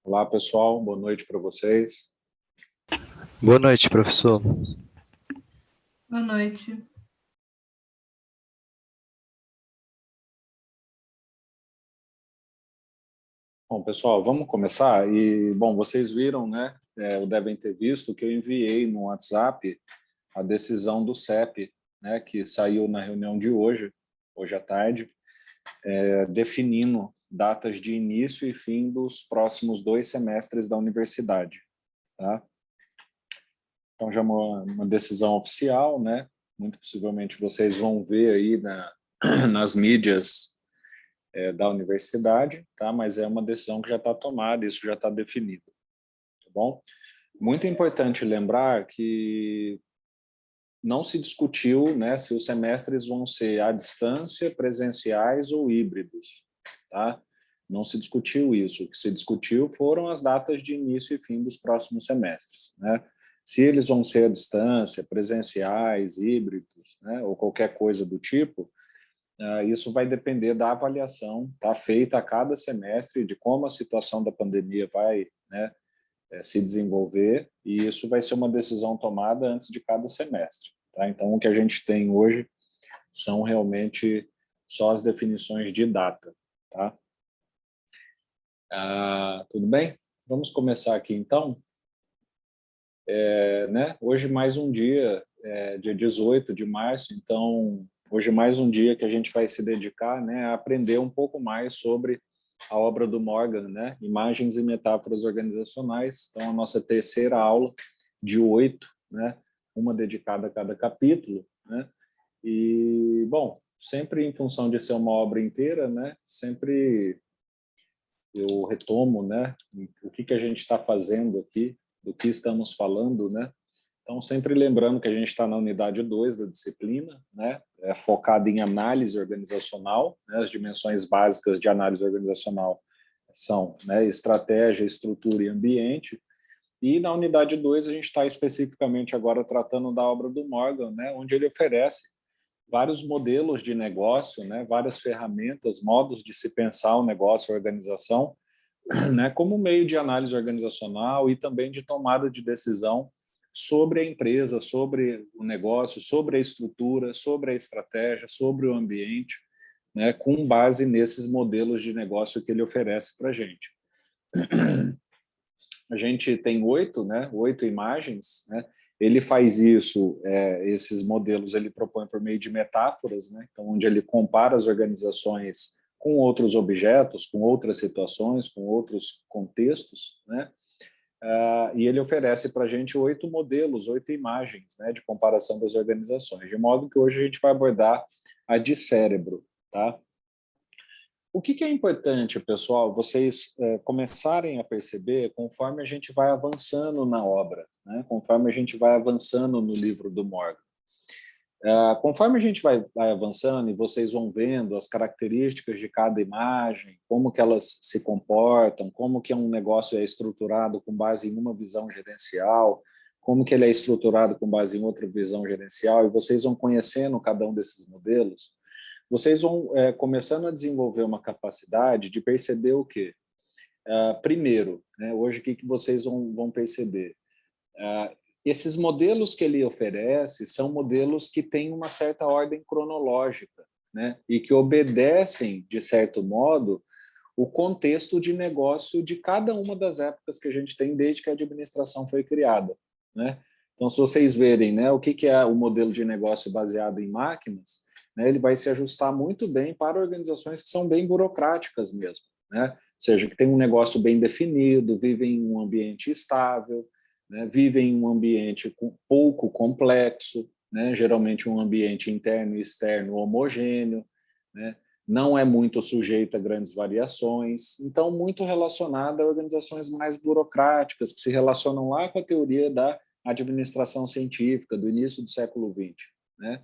Olá, pessoal. Boa noite para vocês. Boa noite, professor. Boa noite. Bom, pessoal, vamos começar. Bom, vocês viram, né, ou devem ter visto que eu enviei no WhatsApp a decisão do CEP, né, que saiu na reunião de hoje à tarde, definindo datas de início e fim dos próximos 2 semestres da universidade, tá? Então, já é uma decisão oficial, né? Muito possivelmente vocês vão ver aí nas mídias da universidade, tá? Mas é uma decisão que já está tomada, isso já está definido, tá bom? Muito importante lembrar que não se discutiu, né, se os semestres vão ser à distância, presenciais ou híbridos, tá? Não se discutiu isso. O que se discutiu foram as datas de início e fim dos próximos semestres, né? Se eles vão ser à distância, presenciais, híbridos, né, ou qualquer coisa do tipo, isso vai depender da avaliação feita a cada semestre, de como a situação da pandemia vai, né, se desenvolver, e isso vai ser uma decisão tomada antes de cada semestre. Tá? Então, o que a gente tem hoje são realmente só as definições de data. Tá? Tudo bem? Vamos começar aqui, então. Né? Hoje mais um dia, dia 18 de março, então hoje mais um dia que a gente vai se dedicar, né, a aprender um pouco mais sobre a obra do Morgan, né, Imagens e Metáforas Organizacionais. Então, a nossa terceira aula de 8, né, uma dedicada a cada capítulo, né, e, bom, sempre em função de ser uma obra inteira, né, sempre eu retomo, né, o que a gente está fazendo aqui, do que estamos falando, né. Então, sempre lembrando que a gente está na unidade 2 da disciplina, né, focada em análise organizacional, né, as dimensões básicas de análise organizacional são, né, estratégia, estrutura e ambiente, e na unidade 2 a gente está especificamente agora tratando da obra do Morgan, né, onde ele oferece vários modelos de negócio, né, várias ferramentas, modos de se pensar o negócio, a organização, né, como meio de análise organizacional e também de tomada de decisão sobre a empresa, sobre o negócio, sobre a estrutura, sobre a estratégia, sobre o ambiente, né, com base nesses modelos de negócio que ele oferece para a gente. A gente tem 8, né, 8 imagens, né, ele faz isso, esses modelos ele propõe por meio de metáforas, né, então, onde ele compara as organizações com outros objetos, com outras situações, com outros contextos, né, e ele oferece para a gente 8 modelos, 8 imagens, né, de comparação das organizações, de modo que hoje a gente vai abordar a de cérebro, tá? O que é importante, pessoal, vocês começarem a perceber conforme a gente vai avançando na obra, né? Conforme a gente vai avançando no livro do Morgan. Conforme a gente vai avançando e vocês vão vendo as características de cada imagem, como que elas se comportam, como que um negócio é estruturado com base em uma visão gerencial, como que ele é estruturado com base em outra visão gerencial, e vocês vão conhecendo cada um desses modelos, vocês vão começando a desenvolver uma capacidade de perceber o quê? Primeiro, né, hoje o que vocês vão perceber? Esses modelos que ele oferece são modelos que têm uma certa ordem cronológica, né, e que obedecem, de certo modo, o contexto de negócio de cada uma das épocas que a gente tem desde que a administração foi criada, né? Então, se vocês verem, né, o que é o modelo de negócio baseado em máquinas, né, ele vai se ajustar muito bem para organizações que são bem burocráticas mesmo, né? Ou seja, que tem um negócio bem definido, vivem em um ambiente estável, né, vivem em um ambiente pouco complexo, né, geralmente um ambiente interno e externo homogêneo, né, não é muito sujeita a grandes variações, então muito relacionada a organizações mais burocráticas, que se relacionam lá com a teoria da administração científica, do início do século XX. Né?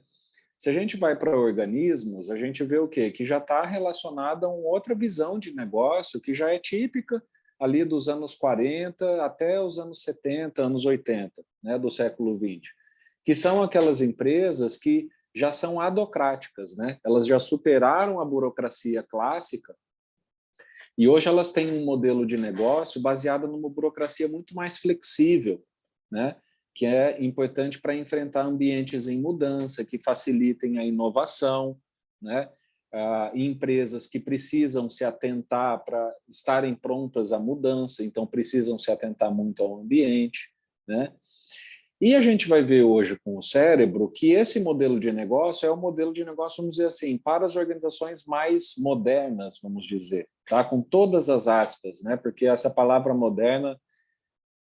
Se a gente vai para organismos, a gente vê o quê? Que já está relacionada a uma outra visão de negócio, que já é típica ali dos anos 40 até os anos 70, anos 80, né, do século XX, que são aquelas empresas que já são adocráticas, né? Elas já superaram a burocracia clássica E hoje elas têm um modelo de negócio baseado numa burocracia muito mais flexível, né? Que é importante para enfrentar ambientes em mudança, que facilitem a inovação, né? Empresas que precisam se atentar para estarem prontas à mudança, então precisam se atentar muito ao ambiente, né? E a gente vai ver hoje com o cérebro que esse modelo de negócio é o modelo de negócio, vamos dizer assim, para as organizações mais modernas, vamos dizer, tá? Com todas as aspas, né? Porque essa palavra moderna,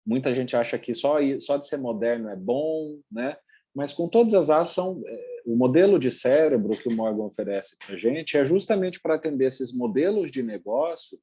muita gente acha que só de ser moderno é bom, né? Mas com todas as aspas, o modelo de cérebro que o Morgan oferece para a gente é justamente para atender esses modelos de negócio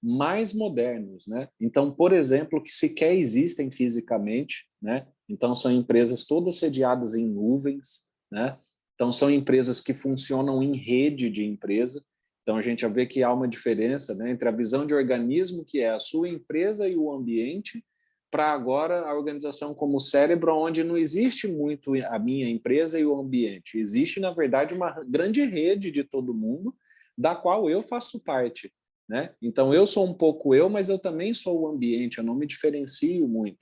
mais modernos, né? Então, por exemplo, que sequer existem fisicamente, né? Então, são empresas todas sediadas em nuvens, né? Então, são empresas que funcionam em rede de empresa. Então, a gente já vê que há uma diferença, né, entre a visão de organismo, que é a sua empresa e o ambiente, para agora a organização como cérebro, onde não existe muito a minha empresa e o ambiente. Existe, na verdade, uma grande rede de todo mundo, da qual eu faço parte, né? Então, eu sou um pouco eu, mas eu também sou o ambiente, eu não me diferencio muito.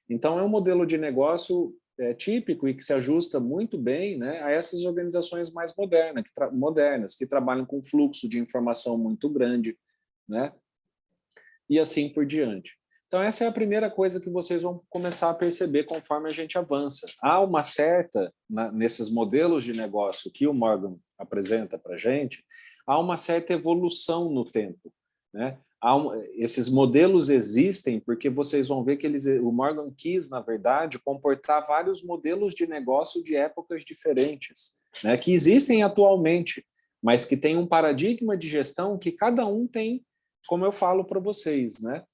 Então, é um modelo de negócio típico e que se ajusta muito bem, né, a essas organizações mais modernas, que trabalham com fluxo de informação muito grande, né, e assim por diante. Então, essa é a primeira coisa que vocês vão começar a perceber conforme a gente avança. Há uma certa, nesses modelos de negócio que o Morgan apresenta para a gente, há uma certa evolução no tempo, né? Esses modelos existem porque vocês vão ver que o Morgan quis, na verdade, comportar vários modelos de negócio de épocas diferentes, né? Que existem atualmente, mas que tem um paradigma de gestão que cada um tem, como eu falo para vocês, né?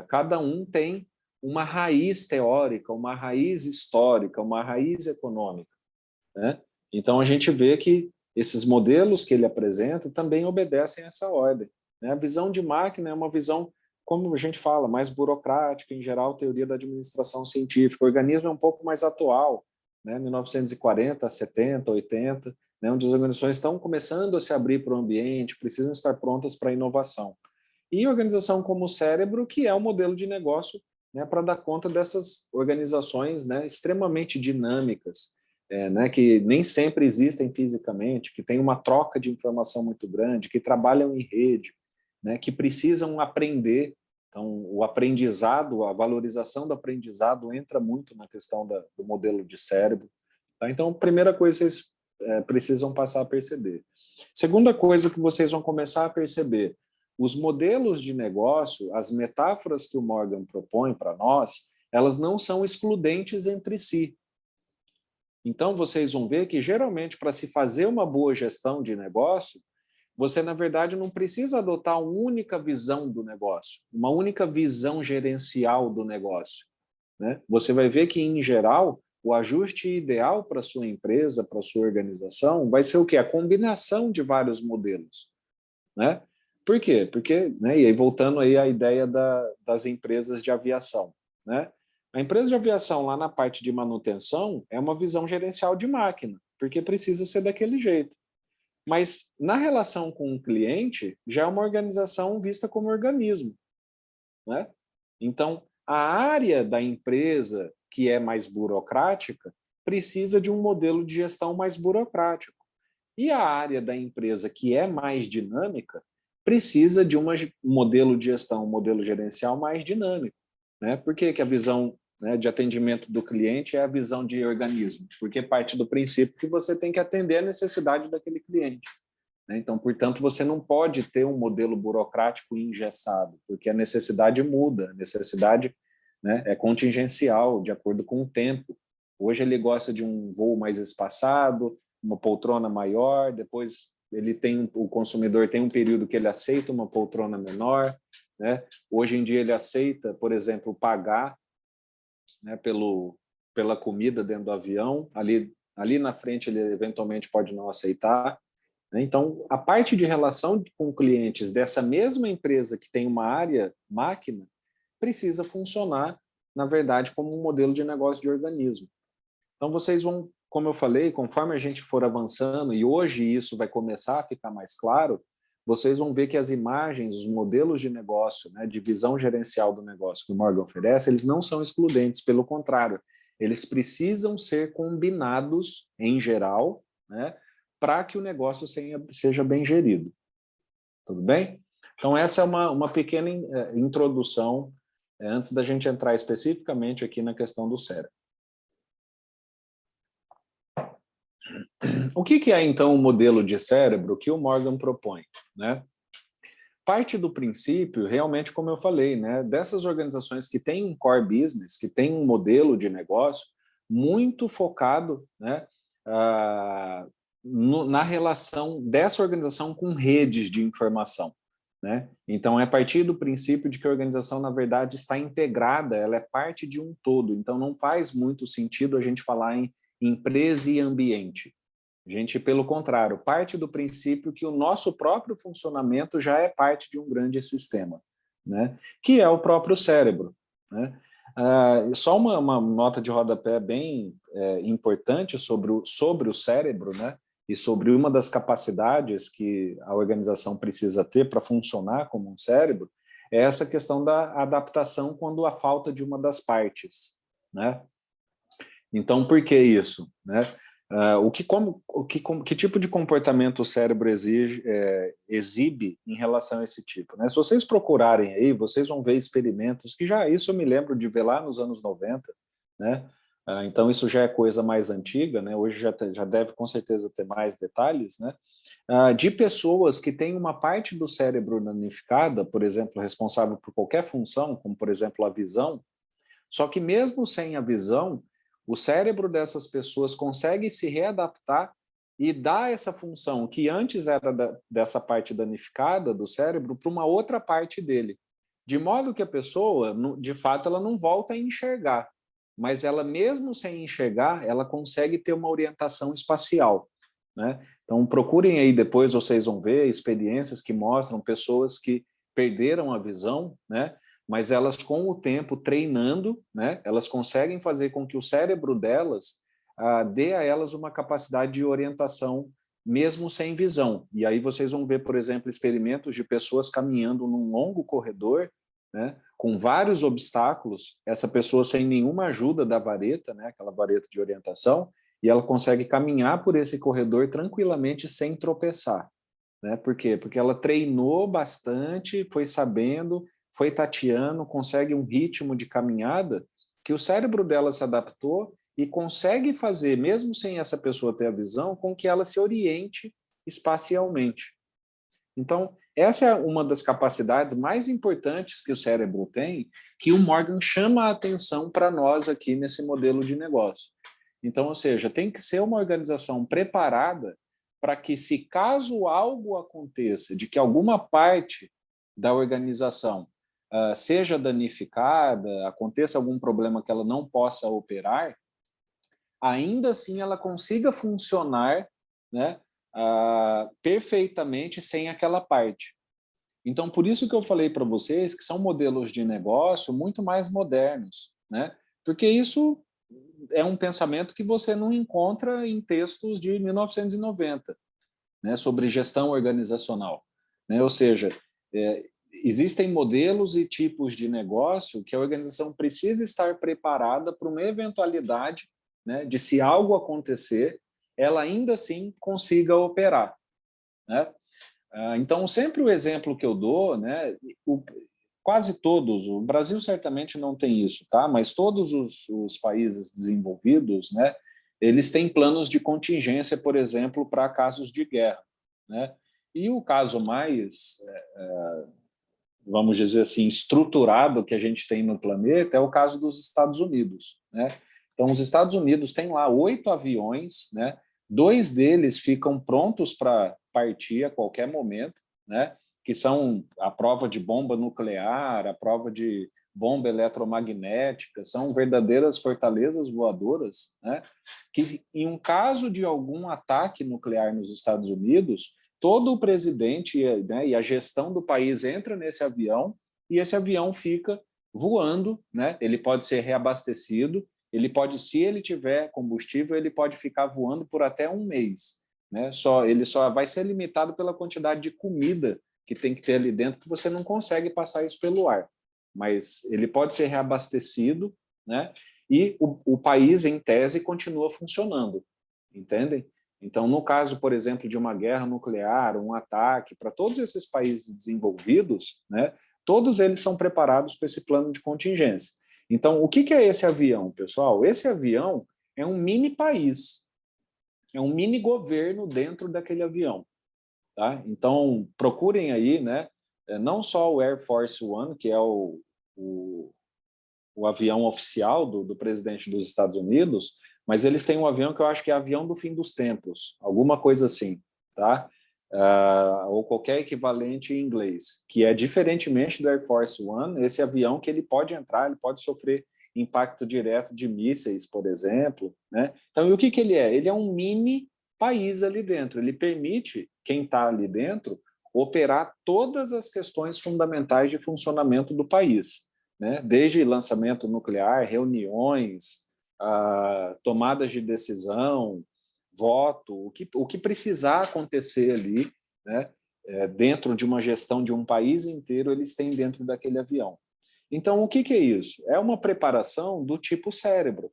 Cada um tem uma raiz teórica, uma raiz histórica, uma raiz econômica, né? Então, a gente vê que esses modelos que ele apresenta também obedecem a essa ordem, né? A visão de máquina é uma visão, como a gente fala, mais burocrática, em geral, teoria da administração científica. O organismo é um pouco mais atual, né? 1940, 70, 80, né? Onde as organizações estão começando a se abrir para o ambiente, precisam estar prontas para a inovação. E organização como o cérebro, que é um modelo de negócio, né, para dar conta dessas organizações, né, extremamente dinâmicas, né, que nem sempre existem fisicamente, que tem uma troca de informação muito grande, que trabalham em rede, né, que precisam aprender. Então, o aprendizado, a valorização do aprendizado entra muito na questão do modelo de cérebro. Tá? Então, primeira coisa, vocês precisam passar a perceber. Segunda coisa que vocês vão começar a perceber, os modelos de negócio, as metáforas que o Morgan propõe para nós, elas não são excludentes entre si. Então, vocês vão ver que, geralmente, para se fazer uma boa gestão de negócio, você, na verdade, não precisa adotar uma única visão do negócio, uma única visão gerencial do negócio, né? Você vai ver que, em geral, o ajuste ideal para a sua empresa, para a sua organização, vai ser o quê? A combinação de vários modelos, né? Por quê? Porque, né, e aí voltando aí à ideia das empresas de aviação, né? A empresa de aviação lá na parte de manutenção é uma visão gerencial de máquina, porque precisa ser daquele jeito. Mas na relação com o cliente, já é uma organização vista como organismo, né? Então, a área da empresa que é mais burocrática precisa de um modelo de gestão mais burocrático. E a área da empresa que é mais dinâmica precisa de um modelo de gestão, um modelo gerencial mais dinâmico, né? Por que a visão, né, de atendimento do cliente é a visão de organismo? Porque parte do princípio que você tem que atender a necessidade daquele cliente, né? Então, portanto, você não pode ter um modelo burocrático engessado, porque a necessidade muda, a necessidade, né, é contingencial, de acordo com o tempo. Hoje ele gosta de um voo mais espaçado, uma poltrona maior, depois o consumidor tem um período que ele aceita uma poltrona menor, né? Hoje em dia ele aceita, por exemplo, pagar, né, pela comida dentro do avião, ali na frente ele eventualmente pode não aceitar, né? Então, a parte de relação com clientes dessa mesma empresa que tem uma área máquina precisa funcionar, na verdade, como um modelo de negócio de organismo. Então, vocês vão, como eu falei, conforme a gente for avançando, e hoje isso vai começar a ficar mais claro, vocês vão ver que as imagens, os modelos de negócio, né, de visão gerencial do negócio que o Morgan oferece, eles não são excludentes, pelo contrário, eles precisam ser combinados, em geral, né, para que o negócio seja bem gerido. Tudo bem? Então, essa é uma pequena introdução, antes da gente entrar especificamente aqui na questão do cérebro. O que é, então, o modelo de cérebro que o Morgan propõe, né? Parte do princípio, realmente, como eu falei, né, dessas organizações que têm um core business, que têm um modelo de negócio muito focado, né, na relação dessa organização com redes de informação, né? Então, é a partir do princípio de que a organização, na verdade, está integrada, ela é parte de um todo. Então, não faz muito sentido a gente falar em empresa e ambiente. A gente, pelo contrário, parte do princípio que o nosso próprio funcionamento já é parte de um grande sistema, né? Que é o próprio cérebro, né? Só uma nota de rodapé bem importante sobre o cérebro, né? E sobre uma das capacidades que a organização precisa ter para funcionar como um cérebro, é essa questão da adaptação quando há falta de uma das partes, né? Então, por que isso, né? Que tipo de comportamento o cérebro exibe em relação a esse tipo, né? Se vocês procurarem aí, vocês vão ver experimentos que isso eu me lembro de ver lá nos anos 90, né? Então isso já é coisa mais antiga, né? Hoje já deve com certeza ter mais detalhes, né? De pessoas que têm uma parte do cérebro danificada, por exemplo, responsável por qualquer função, como por exemplo a visão, só que mesmo sem a visão, o cérebro dessas pessoas consegue se readaptar e dar essa função que antes era dessa parte danificada do cérebro para uma outra parte dele. De modo que a pessoa, de fato, ela não volta a enxergar, mas ela mesmo sem enxergar, ela consegue ter uma orientação espacial, né? Então procurem aí depois, vocês vão ver experiências que mostram pessoas que perderam a visão, né? Mas elas, com o tempo, treinando, né, elas conseguem fazer com que o cérebro delas dê a elas uma capacidade de orientação, mesmo sem visão. E aí vocês vão ver, por exemplo, experimentos de pessoas caminhando num longo corredor, né, com vários obstáculos, essa pessoa sem nenhuma ajuda da vareta, né, aquela vareta de orientação, e ela consegue caminhar por esse corredor tranquilamente sem tropeçar. Né? Por quê? Porque ela treinou bastante, foi sabendo, foi tateando, consegue um ritmo de caminhada que o cérebro dela se adaptou e consegue fazer, mesmo sem essa pessoa ter a visão, com que ela se oriente espacialmente. Então, essa é uma das capacidades mais importantes que o cérebro tem, que o Morgan chama a atenção para nós aqui nesse modelo de negócio. Então, ou seja, tem que ser uma organização preparada para que, se caso algo aconteça, de que alguma parte da organização seja danificada, aconteça algum problema que ela não possa operar, ainda assim ela consiga funcionar, né, perfeitamente sem aquela parte. Então, por isso que eu falei para vocês que são modelos de negócio muito mais modernos, né? Porque isso é um pensamento que você não encontra em textos de 1990, né, sobre gestão organizacional, né? Ou seja, existem modelos e tipos de negócio que a organização precisa estar preparada para uma eventualidade, né, de se algo acontecer, ela ainda assim consiga operar, né? Então, sempre o exemplo que eu dou, né, quase todos, o Brasil certamente não tem isso, tá? Mas todos os países desenvolvidos, né, eles têm planos de contingência, por exemplo, para casos de guerra, né? E o caso mais, vamos dizer assim, estruturado que a gente tem no planeta é o caso dos Estados Unidos, né? Então, os Estados Unidos têm lá 8 aviões, né? 2 deles ficam prontos para partir a qualquer momento, né? Que são a prova de bomba nuclear, a prova de bomba eletromagnética, são verdadeiras fortalezas voadoras, né? Que, em um caso de algum ataque nuclear nos Estados Unidos, todo o presidente, né, e a gestão do país entra nesse avião e esse avião fica voando, né? Ele pode ser reabastecido, ele pode, se ele tiver combustível, ele pode ficar voando por até um mês. né? Ele só vai ser limitado pela quantidade de comida que tem que ter ali dentro, que você não consegue passar isso pelo ar. Mas ele pode ser reabastecido, né? E o país, em tese, continua funcionando, entendem? Então, no caso, por exemplo, de uma guerra nuclear, um ataque, para todos esses países desenvolvidos, né, todos eles são preparados para esse plano de contingência. Então, o que é esse avião, pessoal? Esse avião é um mini país, é um mini governo dentro daquele avião. Tá? Então, procurem aí, né, não só o Air Force One, que é o avião oficial do presidente dos Estados Unidos, mas eles têm um avião que eu acho que é avião do fim dos tempos, alguma coisa assim, tá? Ou qualquer equivalente em inglês, que é diferentemente do Air Force One, esse avião que ele pode entrar, ele pode sofrer impacto direto de mísseis, por exemplo, né? Então, e o que ele é? Ele é um mini país ali dentro, ele permite quem está ali dentro operar todas as questões fundamentais de funcionamento do país, né? Desde lançamento nuclear, reuniões, tomadas de decisão, voto, o que precisar acontecer ali, né? Dentro de uma gestão de um país inteiro, eles têm dentro daquele avião. Então, o que é isso? É uma preparação do tipo cérebro,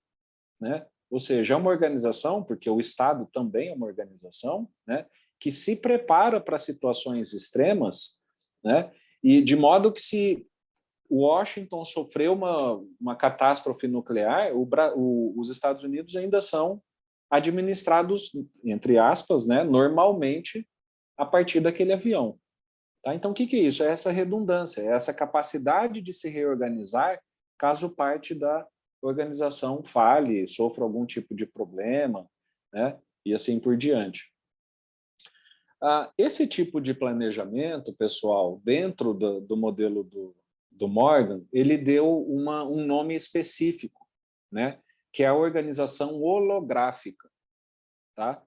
né? Ou seja, é uma organização, porque o Estado também é uma organização, né, que se prepara para situações extremas, né, e de modo que se Washington sofreu uma catástrofe nuclear, os Estados Unidos ainda são administrados, entre aspas, né, normalmente a partir daquele avião. Tá? Então, o que é isso? É essa redundância, é essa capacidade de se reorganizar caso parte da organização falhe, sofra algum tipo de problema, né? E assim por diante. Esse tipo de planejamento, pessoal, dentro do modelo do Morgan, ele deu um nome específico, né? Que é a organização holográfica. Tá?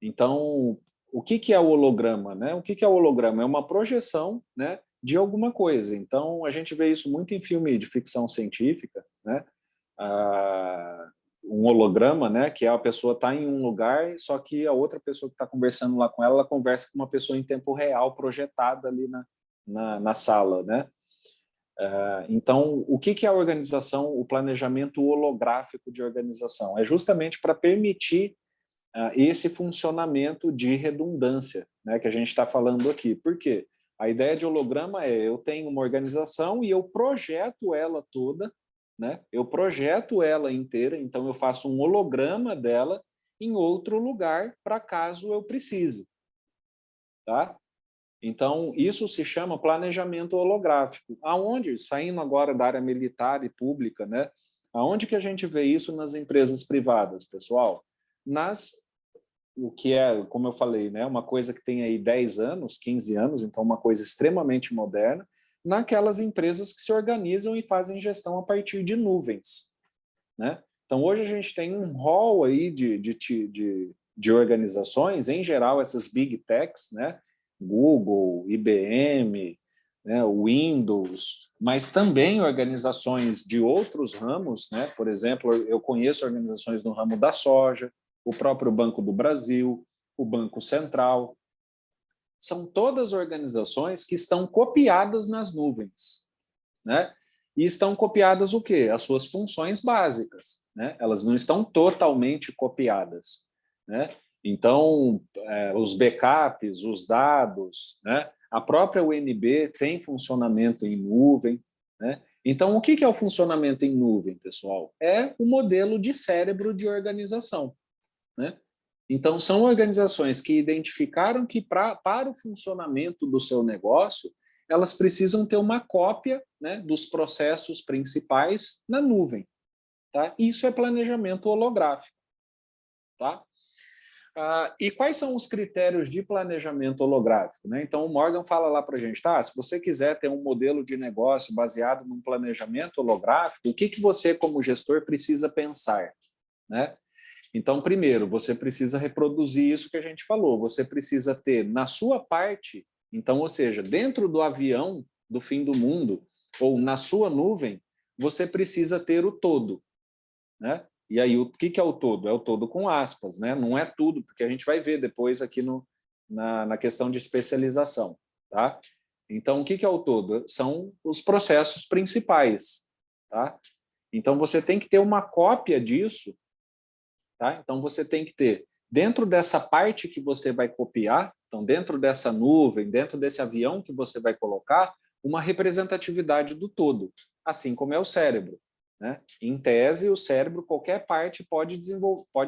Então, o que é o holograma? Né? O que é o holograma? É uma projeção, né, de alguma coisa. Então, a gente vê isso muito em filme de ficção científica, né? Um holograma, né, que a pessoa está em um lugar, só que a outra pessoa que está conversando lá com ela conversa com uma pessoa em tempo real projetada ali na sala, né? Então, o que é a organização, o planejamento holográfico de organização? É justamente para permitir esse funcionamento de redundância, né, que a gente está falando aqui. Por quê? A ideia de holograma é eu tenho uma organização e eu projeto ela toda, né? Eu projeto ela inteira, então eu faço um holograma dela em outro lugar para caso eu precise. Tá? Então, isso se chama planejamento holográfico. Aonde, saindo agora da área militar e pública, né? Aonde que a gente vê isso nas empresas privadas, pessoal? O que é, como eu falei, né, uma coisa que tem aí 10 anos, 15 anos, então uma coisa extremamente moderna, naquelas empresas que se organizam e fazem gestão a partir de nuvens, né? Então, hoje a gente tem um rol aí de organizações, em geral, essas big techs, né? Google, IBM, né? Windows, mas também organizações de outros ramos, né? Por exemplo, eu conheço organizações no ramo da soja, o próprio Banco do Brasil, o Banco Central. São todas organizações que estão copiadas nas nuvens, né? E estão copiadas o quê? As suas funções básicas, né? Elas não estão totalmente copiadas, né? Então, os backups, os dados, né? A própria UNB tem funcionamento em nuvem, né? Então, o que é o funcionamento em nuvem, pessoal? É o modelo de cérebro de organização, né? Então, são organizações que identificaram que para o funcionamento do seu negócio, elas precisam ter uma cópia, né, dos processos principais na nuvem. Tá? Isso é planejamento holográfico. Tá? E quais são os critérios de planejamento holográfico? Né? Então, o Morgan fala lá para a gente, tá? Se você quiser ter um modelo de negócio baseado num planejamento holográfico, o que você, como gestor, precisa pensar? Né? Então, primeiro, você precisa reproduzir isso que a gente falou. Você precisa ter na sua parte, então, ou seja, dentro do avião do fim do mundo ou na sua nuvem, você precisa ter o todo, né? E aí, o que é o todo? É o todo com aspas, né? Não é tudo, porque a gente vai ver depois aqui na questão de especialização. Tá? Então, o que é o todo? São os processos principais. Tá? Então, você tem que ter uma cópia disso. Tá? Então, você tem que ter, dentro dessa parte que você vai copiar, então, dentro dessa nuvem, dentro desse avião que você vai colocar, uma representatividade do todo, assim como é o cérebro. Né? Em tese, o cérebro, qualquer parte pode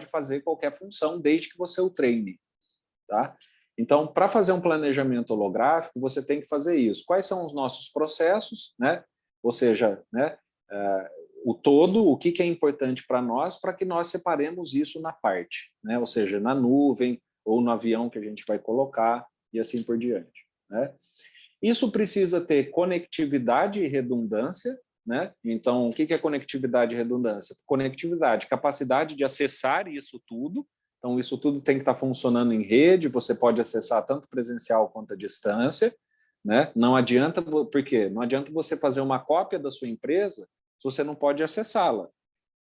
fazer qualquer função, desde que você o treine. Tá? Então, para fazer um planejamento holográfico, você tem que fazer isso. Quais são os nossos processos? Né? Ou seja, né, o todo, o que é importante para que nós separemos isso na parte, né? Ou seja, na nuvem ou no avião que a gente vai colocar e assim por diante. Né? Isso precisa ter conectividade e redundância. Né? Então, o que é conectividade e redundância? Conectividade, capacidade de acessar isso tudo. Então, isso tudo tem que estar funcionando em rede, você pode acessar tanto presencial quanto à distância. Né? Não adianta, por quê? Não adianta você fazer uma cópia da sua empresa se você não pode acessá-la.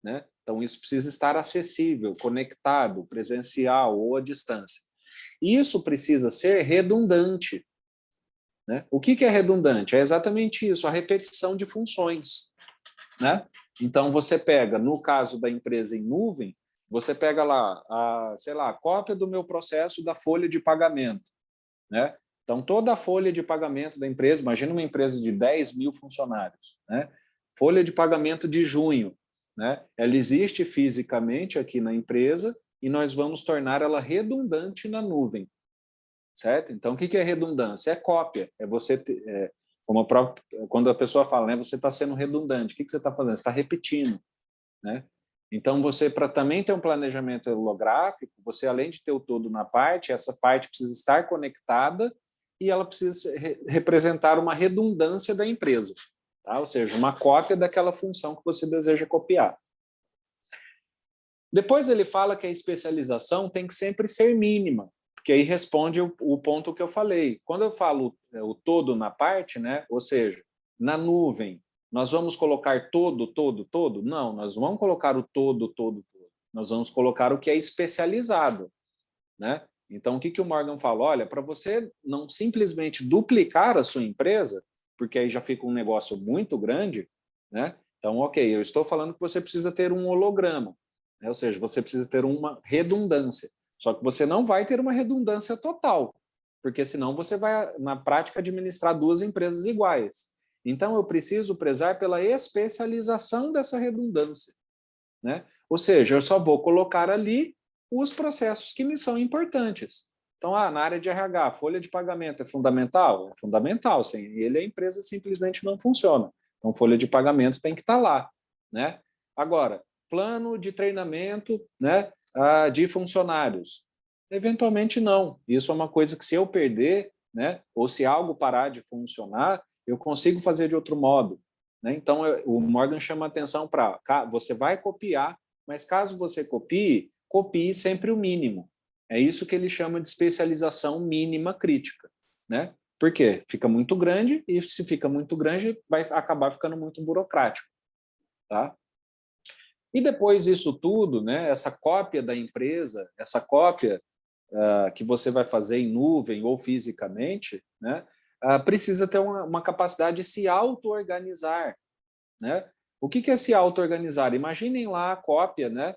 Né? Então, isso precisa estar acessível, conectado, presencial ou à distância. Isso precisa ser redundante. Né? O que é redundante? É exatamente isso, a repetição de funções. Né? Então, você pega, no caso da empresa em nuvem, você pega lá, sei lá, a cópia do meu processo da folha de pagamento. Né? Então, toda a folha de pagamento da empresa, imagina uma empresa de 10 mil funcionários, né? Folha de pagamento de junho, né? Ela existe fisicamente aqui na empresa e nós vamos tornar ela redundante na nuvem, certo? Então, o que é redundância? É cópia, é você, como quando a pessoa fala, né? Você está sendo redundante, o que você está fazendo? Você está repetindo, né? Então, você, para também ter um planejamento holográfico, você, além de ter o todo na parte, essa parte precisa estar conectada e ela precisa representar uma redundância da empresa, tá? Ou seja, uma cópia daquela função que você deseja copiar. Depois ele fala que a especialização tem que sempre ser mínima, porque aí responde o ponto que eu falei. Quando eu falo o todo na parte, né? Ou seja, na nuvem, nós vamos colocar todo? Não, nós não vamos colocar o todo. Nós vamos colocar o que é especializado. Né? Então, o que o Morgan fala? Olha, para você não simplesmente duplicar a sua empresa, porque aí já fica um negócio muito grande, né? Então, ok, eu estou falando que você precisa ter um holograma, né? Ou seja, você precisa ter uma redundância. Só que você não vai ter uma redundância total, porque senão você vai, na prática, administrar duas empresas iguais. Então, eu preciso prezar pela especialização dessa redundância. Né? Ou seja, eu só vou colocar ali os processos que me são importantes. Então, na área de RH, folha de pagamento é fundamental? É fundamental. Sem ele, a empresa simplesmente não funciona. Então, folha de pagamento tem que estar lá. Né? Agora, plano de treinamento, né, de funcionários. Eventualmente, não. Isso é uma coisa que, se eu perder, né, ou se algo parar de funcionar, eu consigo fazer de outro modo. Né? Então, o Morgan chama atenção para você vai copiar, mas caso você copie sempre o mínimo. É isso que ele chama de especialização mínima crítica. Né? Por quê? Fica muito grande e, se fica muito grande, vai acabar ficando muito burocrático. Tá? E depois disso tudo, né, essa cópia da empresa, essa cópia que você vai fazer em nuvem ou fisicamente, né, precisa ter uma capacidade de se auto-organizar. Né? O que é se auto-organizar? Imaginem lá a cópia, né,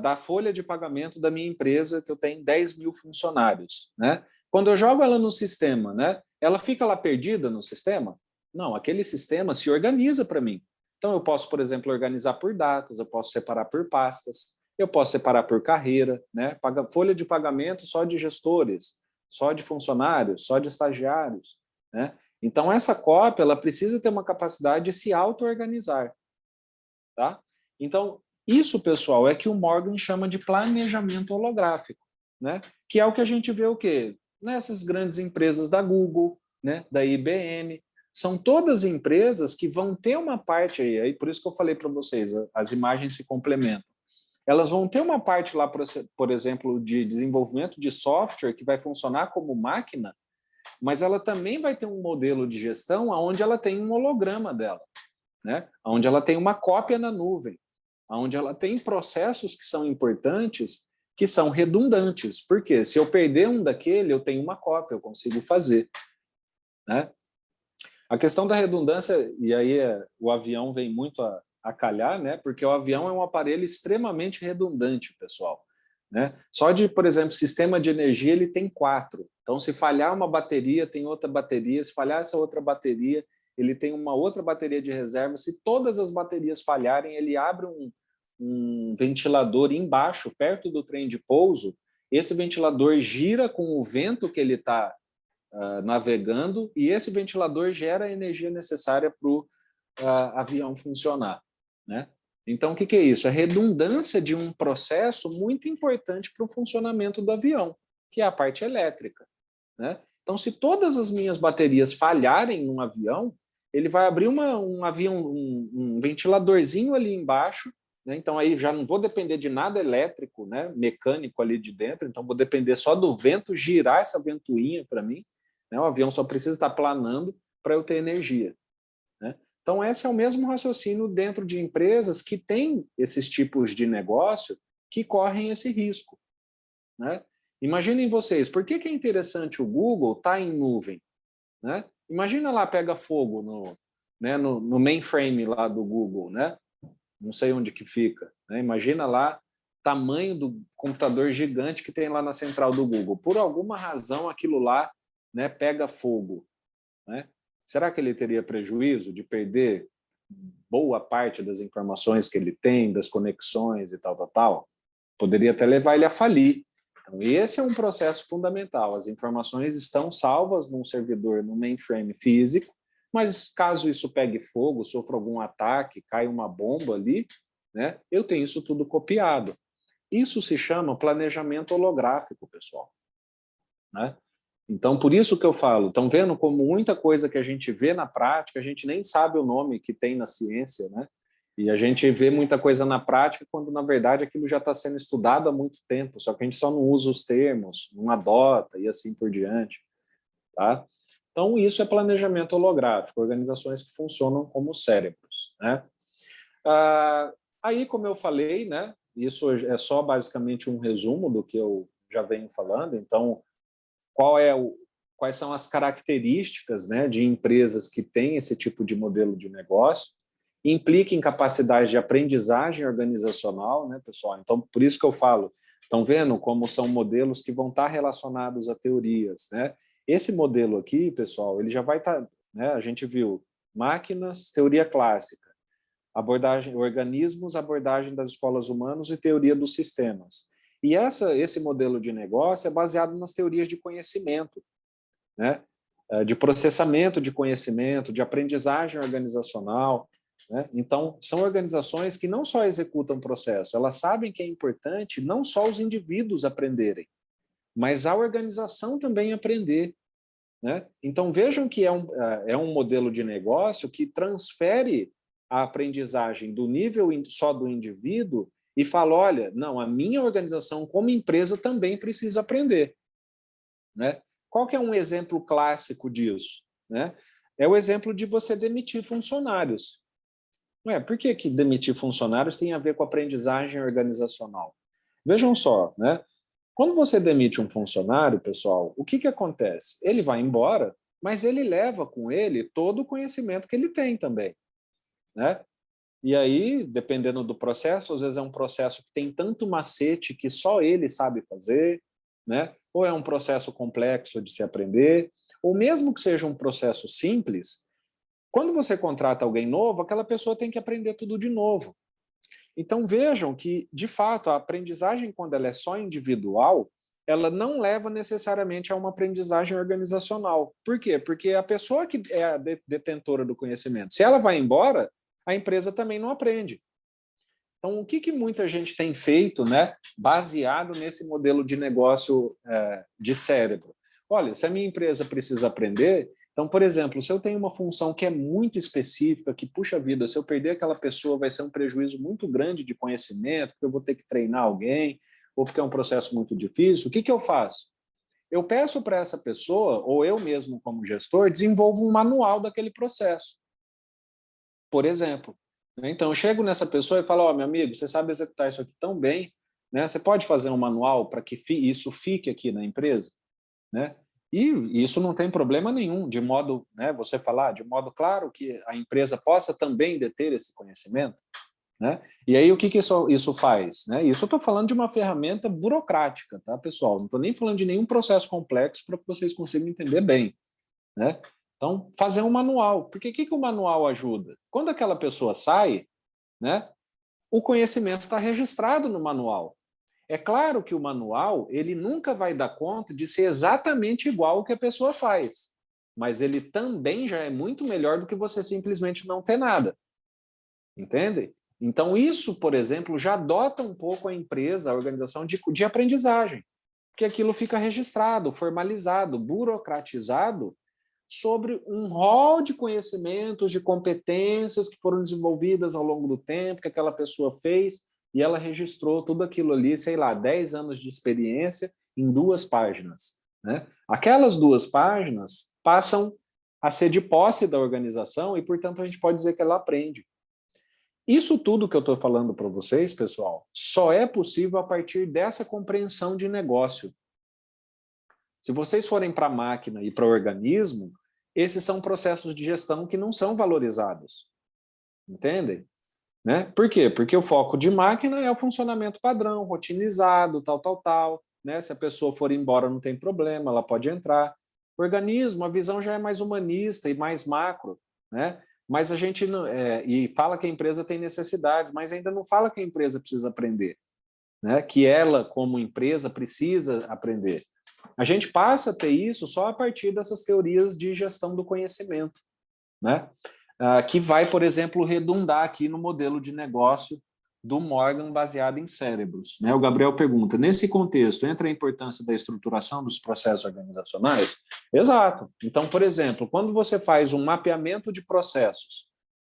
da folha de pagamento da minha empresa, que eu tenho 10 mil funcionários. Né? Quando eu jogo ela no sistema, né, ela fica lá perdida no sistema? Não, aquele sistema se organiza para mim. Então, eu posso, por exemplo, organizar por datas, eu posso separar por pastas, eu posso separar por carreira, né? Folha de pagamento só de gestores, só de funcionários, só de estagiários. Né? Então, essa cópia ela precisa ter uma capacidade de se auto-organizar. Tá? Então, isso, pessoal, é que o Morgan chama de planejamento holográfico, né? Que é o que a gente vê o quê? Nessas grandes empresas da Google, né? Da IBM. São todas empresas que vão ter uma parte aí, por isso que eu falei para vocês, as imagens se complementam. Elas vão ter uma parte lá, por exemplo, de desenvolvimento de software que vai funcionar como máquina, mas ela também vai ter um modelo de gestão onde ela tem um holograma dela, né? Onde ela tem uma cópia na nuvem. onde ela tem processos que são importantes, que são redundantes. Por quê? Se eu perder um daquele, eu tenho uma cópia, eu consigo fazer, né? A questão da redundância, e aí o avião vem muito a calhar, né? Porque o avião é um aparelho extremamente redundante, pessoal, né? Só de, por exemplo, sistema de energia, ele tem 4. Então, se falhar uma bateria, tem outra bateria. Se falhar essa outra bateria, ele tem uma outra bateria de reserva. Se todas as baterias falharem, ele abre um ventilador embaixo, perto do trem de pouso. Esse ventilador gira com o vento que ele está navegando, e esse ventilador gera a energia necessária para o avião funcionar, né? Então, o que é isso? É a redundância de um processo muito importante para o funcionamento do avião, que é a parte elétrica, né? Então, se todas as minhas baterias falharem num avião, ele vai abrir um ventiladorzinho ali embaixo, né? Então, aí já não vou depender de nada elétrico, né? Mecânico ali de dentro, então vou depender só do vento girar essa ventoinha para mim, né? O avião só precisa estar planando para eu ter energia, né? Então, esse é o mesmo raciocínio dentro de empresas que têm esses tipos de negócio que correm esse risco, né? Imaginem vocês, por que é interessante o Google estar em nuvem, né? Imagina lá, pega fogo no mainframe lá do Google, né? Não sei onde que fica, né? Imagina lá tamanho do computador gigante que tem lá na central do Google. Por alguma razão, aquilo lá, né, pega fogo, né? Será que ele teria prejuízo de perder boa parte das informações que ele tem, das conexões e tal? Poderia até levar ele a falir. Então, esse é um processo fundamental. As informações estão salvas num servidor, no mainframe físico, mas caso isso pegue fogo, sofra algum ataque, caia uma bomba ali, né, eu tenho isso tudo copiado. Isso se chama planejamento holográfico, pessoal, né? Então, por isso que eu falo, estão vendo como muita coisa que a gente vê na prática, a gente nem sabe o nome que tem na ciência, né? E a gente vê muita coisa na prática quando, na verdade, aquilo já está sendo estudado há muito tempo, só que a gente só não usa os termos, não adota e assim por diante, tá? Então, isso é planejamento holográfico, organizações que funcionam como cérebros, né? Aí, como eu falei, né, isso é só basicamente um resumo do que eu já venho falando. Então, quais são as características, né, de empresas que têm esse tipo de modelo de negócio? Implica em capacidade de aprendizagem organizacional, né, pessoal? Então, por isso que eu falo, estão vendo como são modelos que vão estar relacionados a teorias, né? Esse modelo aqui, pessoal, ele já vai estar, né, a gente viu máquinas, teoria clássica, abordagem, organismos, abordagem das escolas humanas e teoria dos sistemas. E esse modelo de negócio é baseado nas teorias de conhecimento, né? De processamento de conhecimento, de aprendizagem organizacional, né? Então, são organizações que não só executam processo, elas sabem que é importante não só os indivíduos aprenderem, mas a organização também aprender, né? Então, vejam que é um modelo de negócio que transfere a aprendizagem do nível só do indivíduo e fala, olha, não, a minha organização como empresa também precisa aprender, né? Qual que é um exemplo clássico disso, né? É o exemplo de você demitir funcionários. Ué, por que demitir funcionários tem a ver com aprendizagem organizacional? Vejam só, né? Quando você demite um funcionário, pessoal, o que acontece? Ele vai embora, mas ele leva com ele todo o conhecimento que ele tem também, né? E aí, dependendo do processo, às vezes é um processo que tem tanto macete que só ele sabe fazer, né? Ou é um processo complexo de se aprender, ou mesmo que seja um processo simples, quando você contrata alguém novo, aquela pessoa tem que aprender tudo de novo. Então, vejam que, de fato, a aprendizagem, quando ela é só individual, ela não leva necessariamente a uma aprendizagem organizacional. Por quê? Porque a pessoa que é a detentora do conhecimento, se ela vai embora, a empresa também não aprende. Então, o que muita gente tem feito, né, baseado nesse modelo de negócio de cérebro? Olha, se a minha empresa precisa aprender, então, por exemplo, se eu tenho uma função que é muito específica, que, puxa vida, se eu perder aquela pessoa, vai ser um prejuízo muito grande de conhecimento, porque eu vou ter que treinar alguém, ou porque é um processo muito difícil, o que eu faço? Eu peço para essa pessoa, ou eu mesmo como gestor, desenvolvo um manual daquele processo. Por exemplo, né? Então, eu chego nessa pessoa e falo, ó, meu amigo, você sabe executar isso aqui tão bem, né? Você pode fazer um manual para que isso fique aqui na empresa, né? E isso não tem problema nenhum, de modo, né, você falar, de modo claro que a empresa possa também deter esse conhecimento, né? E aí o que isso faz? Né? Isso eu estou falando de uma ferramenta burocrática, tá, pessoal? Não estou nem falando de nenhum processo complexo para que vocês consigam entender bem, né? Então, fazer um manual. Porque o que o manual ajuda? Quando aquela pessoa sai, né, o conhecimento está registrado no manual. É claro que o manual ele nunca vai dar conta de ser exatamente igual ao que a pessoa faz, mas ele também já é muito melhor do que você simplesmente não ter nada. Entende? Então, isso, por exemplo, já dota um pouco a empresa, a organização de aprendizagem, porque aquilo fica registrado, formalizado, burocratizado sobre um rol de conhecimentos, de competências que foram desenvolvidas ao longo do tempo, que aquela pessoa fez, e ela registrou tudo aquilo ali, sei lá, 10 anos de experiência em 2 páginas. Né? Aquelas 2 páginas passam a ser de posse da organização e, portanto, a gente pode dizer que ela aprende. Isso tudo que eu estou falando para vocês, pessoal, só é possível a partir dessa compreensão de negócio. Se vocês forem para a máquina e para o organismo, esses são processos de gestão que não são valorizados. Entendem? Né? Por quê? Porque o foco de máquina é o funcionamento padrão, rotinizado, tal. Né? Se a pessoa for embora, não tem problema, ela pode entrar. O organismo, a visão já é mais humanista e mais macro, né? Mas a gente não, e fala que a empresa tem necessidades, mas ainda não fala que a empresa precisa aprender, né? Que ela, como empresa, precisa aprender. A gente passa a ter isso só a partir dessas teorias de gestão do conhecimento, né? Que vai, por exemplo, redundar aqui no modelo de negócio do Morgan baseado em cérebros. Né? O Gabriel pergunta, nesse contexto, entra a importância da estruturação dos processos organizacionais? Exato. Então, por exemplo, quando você faz um mapeamento de processos,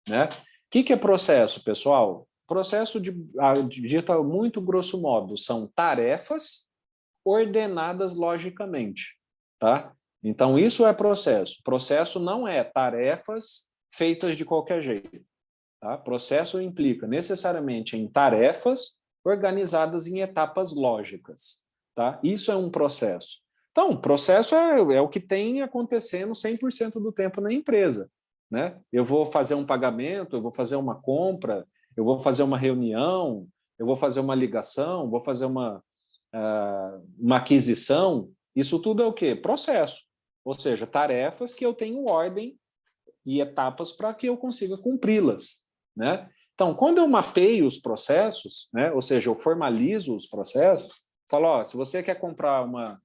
né? O que é processo, pessoal? Processo, dito muito grosso modo, são tarefas ordenadas logicamente. Tá? Então, isso é processo. Processo não é tarefas feitas de qualquer jeito. Tá? Processo implica necessariamente em tarefas organizadas em etapas lógicas. Tá? Isso é um processo. Então, processo é o que tem acontecendo 100% do tempo na empresa. Né? Eu vou fazer um pagamento, eu vou fazer uma compra, eu vou fazer uma reunião, eu vou fazer uma ligação, vou fazer uma aquisição. Isso tudo é o quê? Processo. Ou seja, tarefas que eu tenho ordem e etapas para que eu consiga cumpri-las, né? Então, quando eu mapeio os processos, né, ou seja, eu formalizo os processos, falo, ó, se você quer comprar uma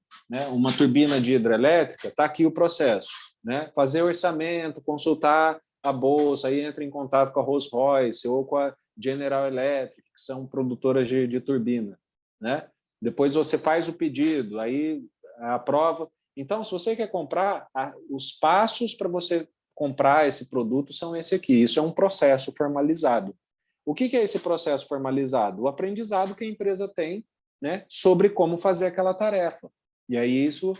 turbina de hidrelétrica, está aqui o processo, né? Fazer orçamento, consultar a bolsa, aí entra em contato com a Rolls-Royce ou com a General Electric, que são produtoras de turbina, né? Depois você faz o pedido, aí aprova. Então, se você quer comprar, os passos para você comprar esse produto são esse aqui. Isso é um processo formalizado. O que é esse processo formalizado? O aprendizado que a empresa tem, né, sobre como fazer aquela tarefa. E aí isso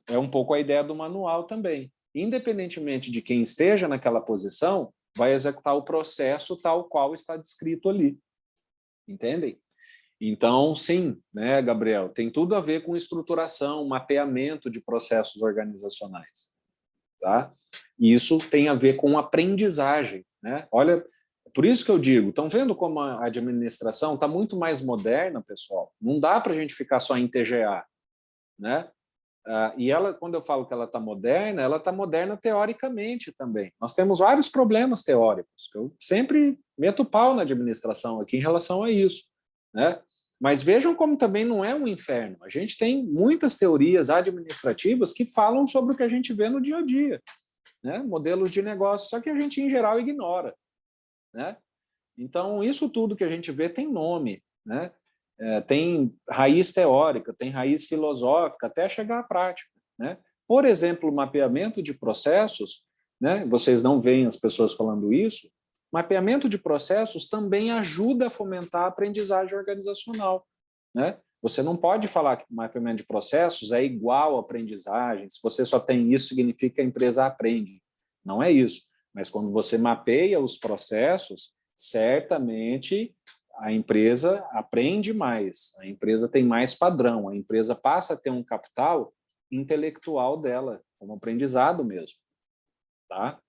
é um pouco a ideia do manual também. Independentemente de quem esteja naquela posição, vai executar o processo tal qual está descrito ali. Entendem? Então, sim, né, Gabriel, tem tudo a ver com estruturação, mapeamento de processos organizacionais. Tá? E isso tem a ver com aprendizagem. Né? Olha, por isso que eu digo, estão vendo como a administração está muito mais moderna, pessoal? Não dá para a gente ficar só em TGA. Né? E ela, quando eu falo que ela está moderna teoricamente também. Nós temos vários problemas teóricos, que eu sempre meto pau na administração aqui em relação a isso. Né? Mas vejam como também não é um inferno. A gente tem muitas teorias administrativas que falam sobre o que a gente vê no dia a dia, né? Modelos de negócio, só que a gente, em geral, ignora. Né? Então, isso tudo que a gente vê tem nome, né? Tem raiz teórica, tem raiz filosófica, até chegar à prática. Né? Por exemplo, o mapeamento de processos, né? Vocês não veem as pessoas falando isso, mapeamento de processos também ajuda a fomentar a aprendizagem organizacional. Né? Você não pode falar que o mapeamento de processos é igual à aprendizagem, se você só tem isso, significa que a empresa aprende. Não é isso. Mas quando você mapeia os processos, certamente a empresa aprende mais, a empresa tem mais padrão, a empresa passa a ter um capital intelectual dela, como aprendizado mesmo. Tá?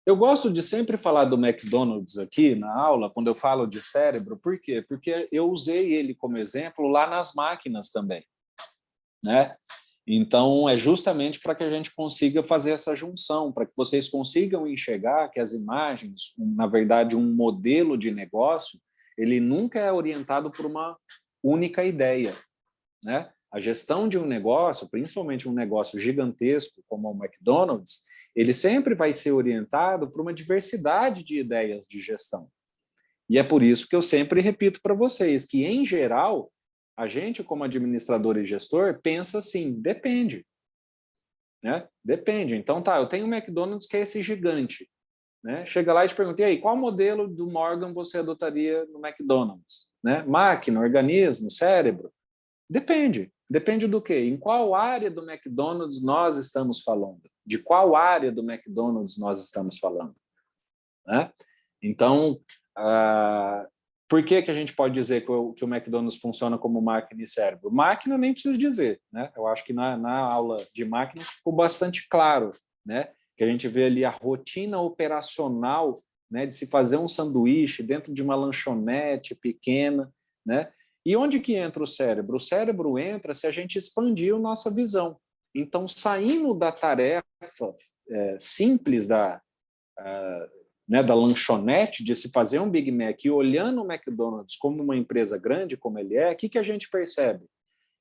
Eu gosto de sempre falar do McDonald's aqui na aula, quando eu falo de cérebro, por quê? Porque eu usei ele como exemplo lá nas máquinas também, né? Então, é justamente para que a gente consiga fazer essa junção, para que vocês consigam enxergar que as imagens, na verdade, um modelo de negócio, ele nunca é orientado por uma única ideia, né? A gestão de um negócio, principalmente um negócio gigantesco como o McDonald's, ele sempre vai ser orientado por uma diversidade de ideias de gestão. E é por isso que eu sempre repito para vocês que, em geral, a gente, como administrador e gestor, pensa assim, depende. Né? Depende. Então, tá, eu tenho um McDonald's que é esse gigante. Né? Chega lá e te pergunta, e aí, qual modelo do Morgan você adotaria no McDonald's? Né? Máquina, organismo, cérebro? Depende. Depende do quê? Em qual área do McDonald's nós estamos falando? De qual área do McDonald's nós estamos falando? Né? Então, por que a gente pode dizer que o McDonald's funciona como máquina e cérebro? Máquina eu nem preciso dizer, né? Eu acho que na aula de máquina ficou bastante claro, né? Que a gente vê ali a rotina operacional, né? De se fazer um sanduíche dentro de uma lanchonete pequena, né? E onde que entra o cérebro? O cérebro entra se a gente expandir a nossa visão. Então, saindo da tarefa simples né, da lanchonete, de se fazer um Big Mac e olhando o McDonald's como uma empresa grande, como ele é, o que a gente percebe?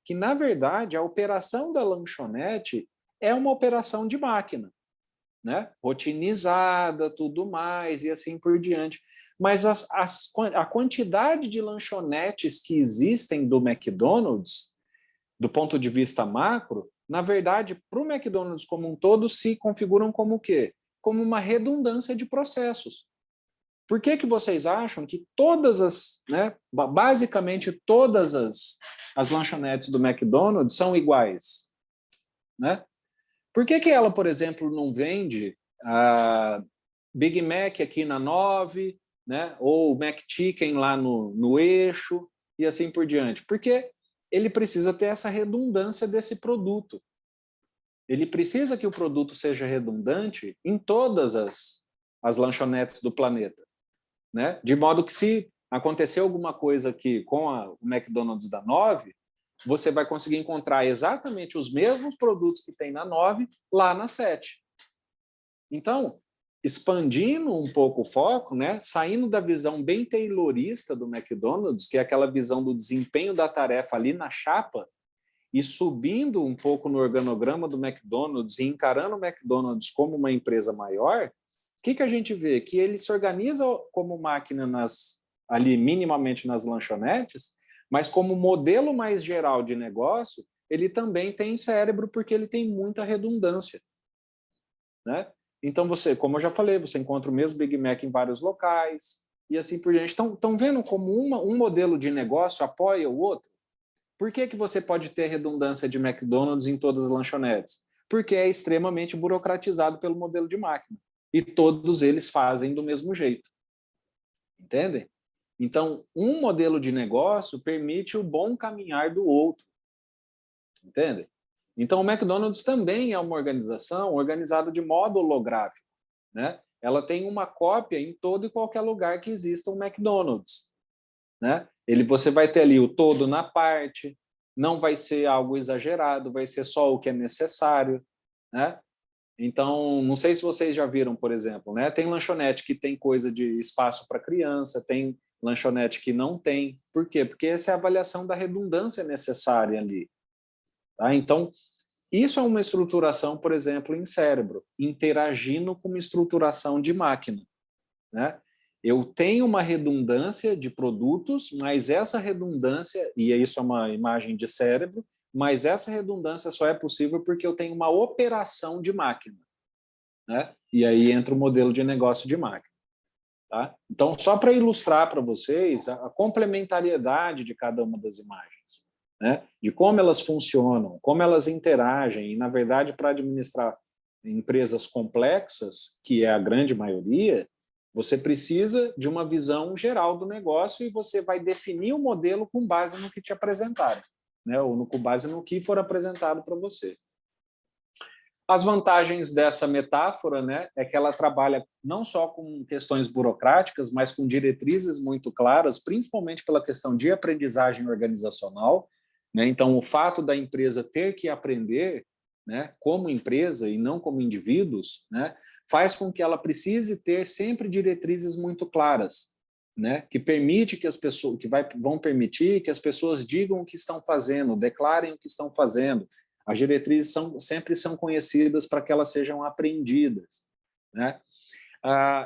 Que, na verdade, a operação da lanchonete é uma operação de máquina, né? Rotinizada, tudo mais, e assim por diante. Mas a quantidade de lanchonetes que existem do McDonald's, do ponto de vista macro, na verdade, para o McDonald's como um todo, se configuram como o quê? Como uma redundância de processos. Por que vocês acham que basicamente todas as lanchonetes do McDonald's são iguais? Né? Por que ela, por exemplo, não vende a Big Mac aqui na 9, né? Ou McChicken lá no eixo e assim por diante? Porque ele precisa ter essa redundância desse produto. Ele precisa que o produto seja redundante em todas as lanchonetes do planeta, né? De modo que, se acontecer alguma coisa aqui com o McDonald's da 9, você vai conseguir encontrar exatamente os mesmos produtos que tem na 9 lá na 7. Então, expandindo um pouco o foco, né? Saindo da visão bem taylorista do McDonald's, que é aquela visão do desempenho da tarefa ali na chapa, e subindo um pouco no organograma do McDonald's e encarando o McDonald's como uma empresa maior, o que a gente vê? Que ele se organiza como máquina ali minimamente nas lanchonetes, mas como modelo mais geral de negócio, ele também tem cérebro porque ele tem muita redundância. Né? Então, como eu já falei, você encontra o mesmo Big Mac em vários locais e assim por diante. Estão vendo como um modelo de negócio apoia o outro? Por que você pode ter redundância de McDonald's em todas as lanchonetes? Porque é extremamente burocratizado pelo modelo de máquina. E todos eles fazem do mesmo jeito. Entendem? Então, um modelo de negócio permite o bom caminhar do outro. Entendem? Então, o McDonald's também é uma organização organizada de modo holográfico. Né? Ela tem uma cópia em todo e qualquer lugar que exista um McDonald's. Né? Você vai ter ali o todo na parte, não vai ser algo exagerado, vai ser só o que é necessário. Né? Então, não sei se vocês já viram, por exemplo, né? Tem lanchonete que tem coisa de espaço para criança, tem lanchonete que não tem. Por quê? Porque essa é a avaliação da redundância necessária ali. Tá? Então, isso é uma estruturação, por exemplo, em cérebro, interagindo com uma estruturação de máquina. Né? Eu tenho uma redundância de produtos, mas essa redundância, e isso é uma imagem de cérebro, mas essa redundância só é possível porque eu tenho uma operação de máquina. Né? E aí entra o modelo de negócio de máquina. Tá? Então, só para ilustrar para vocês a complementariedade de cada uma das imagens, né? De como elas funcionam, como elas interagem, e, na verdade, para administrar empresas complexas, que é a grande maioria, Você precisa de uma visão geral do negócio e você vai definir o modelo com base no que te apresentarem, né? Ou com base no que for apresentado para você. As vantagens dessa metáfora, né, é que ela trabalha não só com questões burocráticas, mas com diretrizes muito claras, principalmente pela questão de aprendizagem organizacional, né? Então, o fato da empresa ter que aprender, né, como empresa e não como indivíduos, né, faz com que ela precise ter sempre diretrizes muito claras, né, que permite que as pessoas, vão permitir que as pessoas digam o que estão fazendo, declarem o que estão fazendo. As diretrizes sempre são conhecidas para que elas sejam aprendidas, né?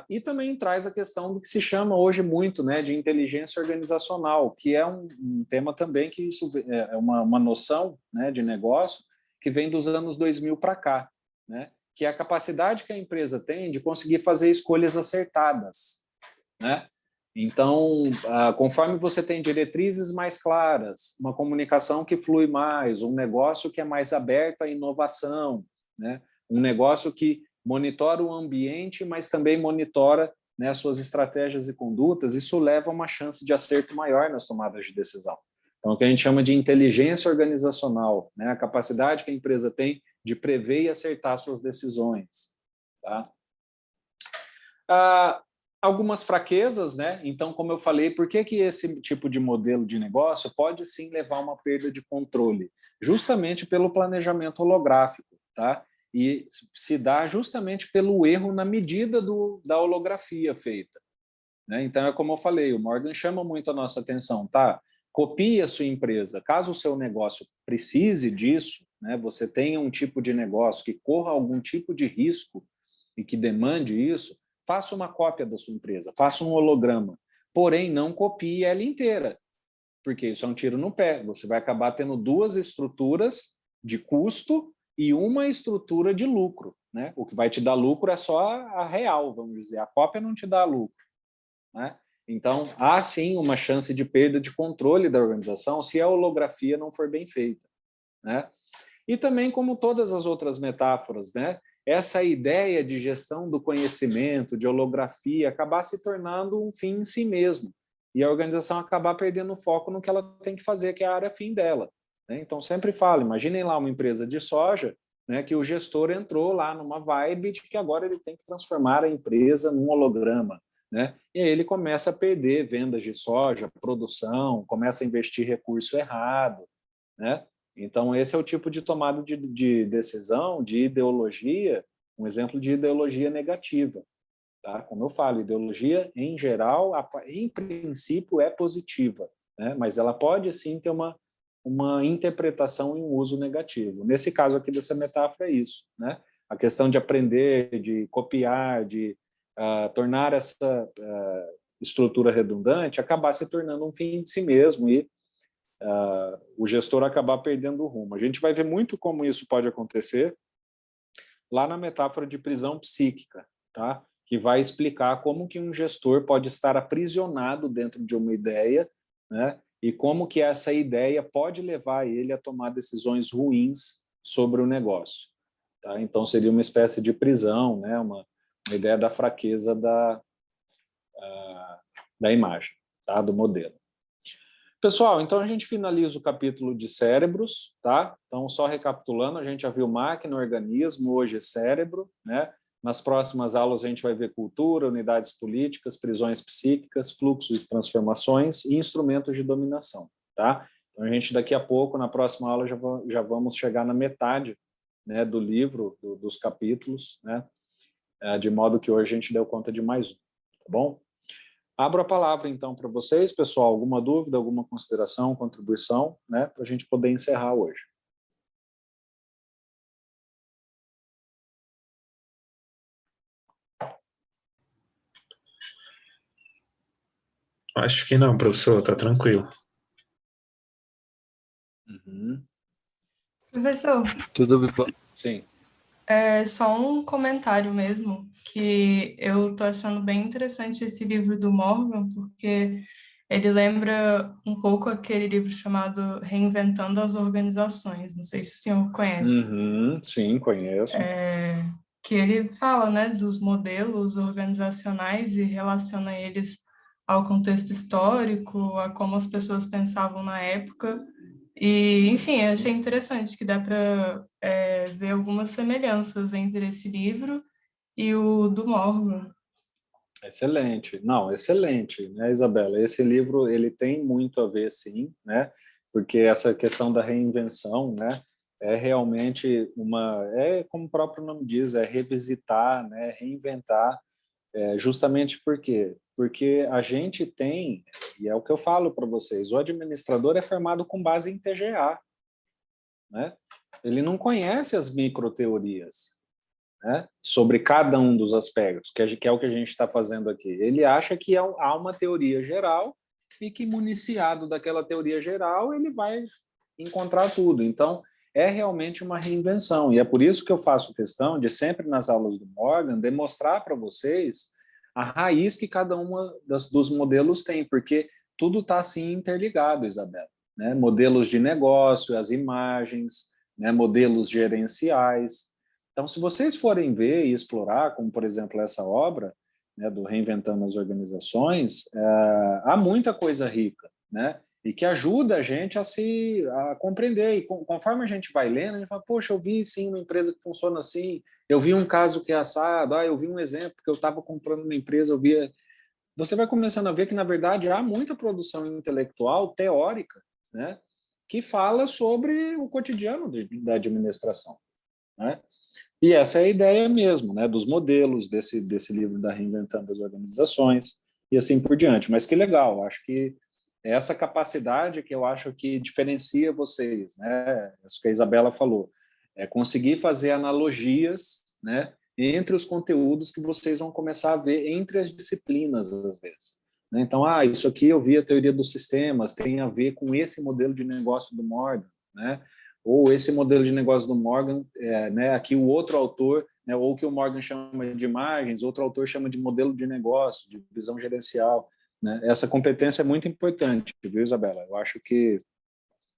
E também traz a questão do que se chama hoje muito, né, de inteligência organizacional, que é um tema também que isso é uma noção, né, de negócio que vem dos anos 2000 para cá, né, que é a capacidade que a empresa tem de conseguir fazer escolhas acertadas, né? Então, conforme você tem diretrizes mais claras, uma comunicação que flui mais, um negócio que é mais aberto à inovação, né? Um negócio que monitora o ambiente, mas também monitora, né, as suas estratégias e condutas, isso leva a uma chance de acerto maior nas tomadas de decisão. Então, o que a gente chama de inteligência organizacional, né? A capacidade que a empresa tem de prever e acertar suas decisões. Tá? Algumas fraquezas, né? Então, como eu falei, por que esse tipo de modelo de negócio pode sim levar a uma perda de controle? Justamente pelo planejamento holográfico, tá? E se dá justamente pelo erro na medida da holografia feita, né? Então, é como eu falei, o Morgan chama muito a nossa atenção, tá? Copie a sua empresa. Caso o seu negócio precise disso, né? Você tenha um tipo de negócio que corra algum tipo de risco e que demande isso, faça uma cópia da sua empresa, faça um holograma, porém não copie ela inteira, porque isso é um tiro no pé. Você vai acabar tendo duas estruturas de custo e uma estrutura de lucro, né? O que vai te dar lucro é só a real, vamos dizer. A cópia não te dá lucro, né? Então, há sim uma chance de perda de controle da organização se a holografia não for bem feita, né? E também, como todas as outras metáforas, né? Essa ideia de gestão do conhecimento, de holografia, acabar se tornando um fim em si mesmo. E a organização acabar perdendo foco no que ela tem que fazer, que é a área fim dela, né? Então, sempre falo, imaginem lá uma empresa de soja, né, que o gestor entrou lá numa vibe de que agora ele tem que transformar a empresa num holograma, né? E aí ele começa a perder vendas de soja, produção, começa a investir recurso errado, né? Então, esse é o tipo de tomada de decisão, de ideologia, um exemplo de ideologia negativa. Tá? Como eu falo, ideologia, em geral, em princípio, é positiva, né? Mas ela pode, sim, ter uma interpretação e um uso negativo. Nesse caso aqui dessa metáfora é isso, né? A questão de aprender, de copiar, de tornar essa estrutura redundante, acabar se tornando um fim em si mesmo e o gestor acabar perdendo o rumo. A gente vai ver muito como isso pode acontecer lá na metáfora de prisão psíquica, tá? Que vai explicar como que um gestor pode estar aprisionado dentro de uma ideia, né? E como que essa ideia pode levar ele a tomar decisões ruins sobre o negócio. Tá? Então, seria uma espécie de prisão, né? Uma ideia da fraqueza da imagem, tá? Do modelo. Pessoal, então a gente finaliza o capítulo de cérebros, tá? Então, só recapitulando, a gente já viu máquina, organismo, hoje cérebro, né? Nas próximas aulas a gente vai ver cultura, unidades políticas, prisões psíquicas, fluxos e transformações e instrumentos de dominação, tá? Então, a gente daqui a pouco, na próxima aula, já vamos chegar na metade, né, do livro, dos capítulos, né? De modo que hoje a gente deu conta de mais um, tá bom? Abro a palavra, então, para vocês, pessoal. Alguma dúvida, alguma consideração, contribuição, né, para a gente poder encerrar hoje. Acho que não, professor, está tranquilo. Uhum. Professor, Tudo bom? Sim. é só um comentário mesmo, que eu tô achando bem interessante esse livro do Morgan, porque ele lembra um pouco aquele livro chamado Reinventando as Organizações. Não sei se o senhor conhece. Uhum. Sim, conheço. que ele fala, né, dos modelos organizacionais e relaciona eles ao contexto histórico, a como as pessoas pensavam na época. E, enfim, eu achei interessante que dá para ver algumas semelhanças entre esse livro e o do Morgan. Excelente. Não, excelente, né, Isabela? Esse livro, ele tem muito a ver, sim, né? Porque essa questão da reinvenção, né, é realmente como o próprio nome diz, é revisitar, né, reinventar, justamente por quê? Porque a gente tem, e é o que eu falo para vocês, o administrador é formado com base em TGA, né? Ele não conhece as microteorias, né, sobre cada um dos aspectos, que é o que a gente está fazendo aqui. Ele acha que há uma teoria geral e que, municiado daquela teoria geral, ele vai encontrar tudo. Então, é realmente uma reinvenção. E é por isso que eu faço questão de, sempre nas aulas do Morgan, demonstrar para vocês a raiz que cada uma dos modelos tem, porque tudo está assim interligado, Isabela. Né? Modelos de negócio, as imagens, né? Modelos gerenciais. Então, se vocês forem ver e explorar, como, por exemplo, essa obra, né, do Reinventando as Organizações, há muita coisa rica, né, e que ajuda a gente a compreender. E conforme a gente vai lendo, a gente fala, poxa, eu vi sim uma empresa que funciona assim, eu vi um caso que é assado, eu vi um exemplo que eu estava comprando uma empresa, eu via... Você vai começando a ver que, na verdade, há muita produção intelectual, teórica, né, que fala sobre o cotidiano da administração, né? E essa é a ideia mesmo, né, dos modelos desse livro da Reinventando as Organizações e assim por diante. Mas que legal, acho que é essa capacidade que eu acho que diferencia vocês, né, isso que a Isabela falou, é conseguir fazer analogias, né, entre os conteúdos que vocês vão começar a ver entre as disciplinas, às vezes. Né? Então, isso aqui eu vi a teoria dos sistemas, tem a ver com esse modelo de negócio do Morgan, né? Ou esse modelo de negócio do Morgan, né, aqui o outro autor, né, ou que o Morgan chama de imagens, outro autor chama de modelo de negócio, de visão gerencial. Né? Essa competência é muito importante, viu, Isabela? Eu acho que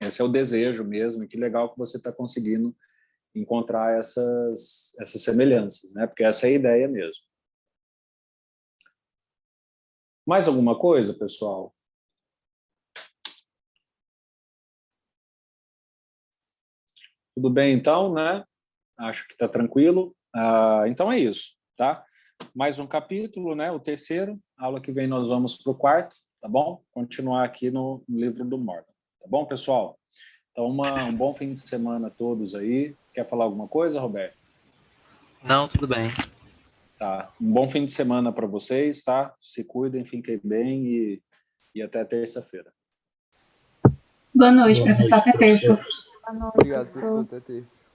esse é o desejo mesmo, e que legal que você está conseguindo encontrar essas semelhanças, né? Porque essa é a ideia mesmo. Mais alguma coisa, pessoal? Tudo bem, então, né? Acho que está tranquilo. Então é isso, tá? Mais um capítulo, né? O terceiro. Aula que vem nós vamos para o quarto, tá bom? Continuar aqui no livro do Morgan, tá bom, pessoal? Então, um bom fim de semana a todos aí. Quer falar alguma coisa, Roberto? Não, tudo bem. Tá. Um bom fim de semana para vocês, tá? Se cuidem, fiquem bem e até terça-feira. Boa noite, professor. Até terça. Obrigado, professor. Até terça.